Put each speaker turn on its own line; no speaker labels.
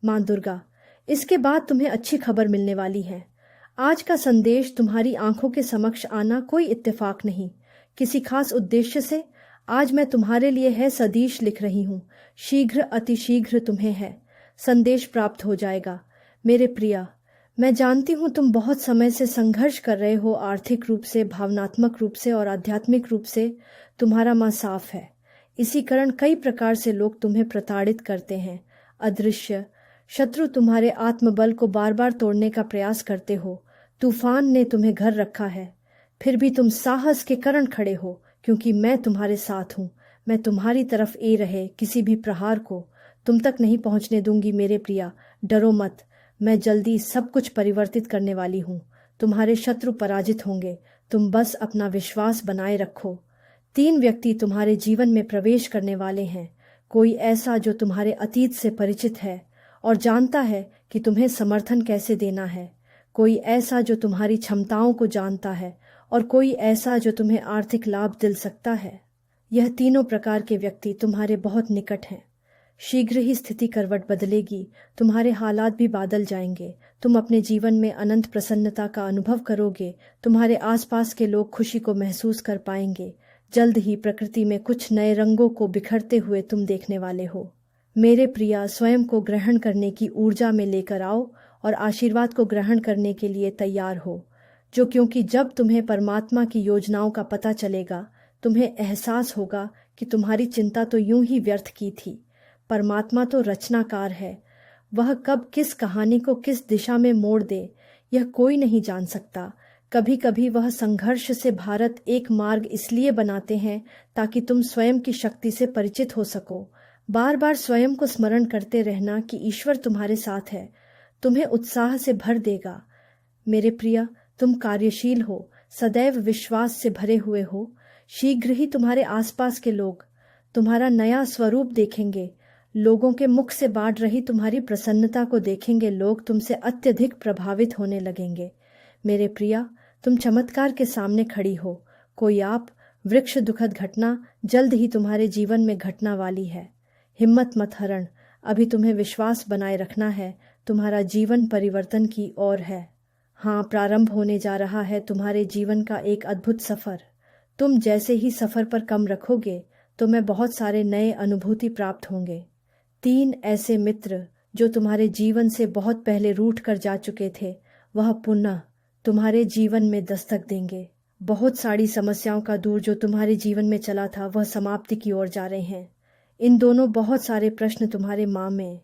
माँ दुर्गा, इसके बाद तुम्हें अच्छी खबर मिलने वाली है। आज का संदेश तुम्हारी आंखों के समक्ष आना कोई इत्तेफाक नहीं, किसी खास उद्देश्य से आज मैं तुम्हारे लिए है सदिश लिख रही हूँ। शीघ्र अतिशीघ्र तुम्हें है संदेश प्राप्त हो जाएगा। मेरे प्रिया, मैं जानती हूँ तुम बहुत समय से संघर्ष कर रहे हो, आर्थिक रूप से, भावनात्मक रूप से और आध्यात्मिक रूप से तुम्हारा मन साफ है। इसी कारण कई प्रकार से लोग तुम्हें प्रताड़ित करते हैं। अदृश्य शत्रु तुम्हारे आत्मबल को बार बार तोड़ने का प्रयास करते हो। तूफान ने तुम्हें घर रखा है, फिर भी तुम साहस के कारण खड़े हो, क्योंकि मैं तुम्हारे साथ हूँ। मैं तुम्हारी तरफ ए रहे किसी भी प्रहार को तुम तक नहीं पहुंचने दूंगी। मेरे प्रिया, डरो मत, मैं जल्दी सब कुछ परिवर्तित करने वाली हूँ। तुम्हारे शत्रु पराजित होंगे, तुम बस अपना विश्वास बनाए रखो। 3 व्यक्ति तुम्हारे जीवन में प्रवेश करने वाले हैं। कोई ऐसा जो तुम्हारे अतीत से परिचित है और जानता है कि तुम्हें समर्थन कैसे देना है। कोई ऐसा जो तुम्हारी क्षमताओं को जानता है और कोई ऐसा जो तुम्हें आर्थिक लाभ दिल सकता है। यह तीनों प्रकार के व्यक्ति तुम्हारे बहुत निकट हैं। शीघ्र ही स्थिति करवट बदलेगी, तुम्हारे हालात भी बादल जाएंगे। तुम अपने जीवन में अनंत प्रसन्नता का अनुभव करोगे। तुम्हारे आसपास के लोग खुशी को महसूस कर पाएंगे। जल्द ही प्रकृति में कुछ नए रंगों को बिखरते हुए तुम देखने वाले हो। मेरे प्रिया, स्वयं को ग्रहण करने की ऊर्जा में लेकर आओ और आशीर्वाद को ग्रहण करने के लिए तैयार हो, क्योंकि जब तुम्हें परमात्मा की योजनाओं का पता चलेगा, तुम्हें एहसास होगा कि तुम्हारी चिंता तो यूं ही व्यर्थ की थी। परमात्मा तो रचनाकार है, वह कब किस कहानी को किस दिशा में मोड़ दे यह कोई नहीं जान सकता। कभी कभी वह संघर्ष से भारत एक मार्ग इसलिए बनाते हैं ताकि तुम स्वयं की शक्ति से परिचित हो सको। बार बार स्वयं को स्मरण करते रहना कि ईश्वर तुम्हारे साथ है, तुम्हें उत्साह से भर देगा। मेरे प्रिया, तुम कार्यशील हो, सदैव विश्वास से भरे हुए हो। शीघ्र ही तुम्हारे आसपास के लोग तुम्हारा नया स्वरूप देखेंगे। लोगों के मुख से बाढ़ रही तुम्हारी प्रसन्नता को देखेंगे लोग तुमसे अत्यधिक प्रभावित होने लगेंगे। मेरे प्रिया, तुम चमत्कार के सामने खड़ी हो। कोई आप वृक्ष दुखद घटना जल्द ही तुम्हारे जीवन में घटना वाली है। हिम्मत मत हरण, अभी तुम्हें विश्वास बनाए रखना है। तुम्हारा जीवन परिवर्तन की ओर है। हाँ, प्रारंभ होने जा रहा है तुम्हारे जीवन का एक अद्भुत सफर। तुम जैसे ही सफर पर कम रखोगे, तुम्हें बहुत सारे नए अनुभूति प्राप्त होंगे। 3 ऐसे मित्र जो तुम्हारे जीवन से बहुत पहले रूठ कर जा चुके थे, वह पुनः तुम्हारे जीवन में दस्तक देंगे। बहुत सारी समस्याओं का दूर जो तुम्हारे जीवन में चला था, वह समाप्ति की ओर जा रहे हैं। इन दोनों बहुत सारे प्रश्न तुम्हारे माँ में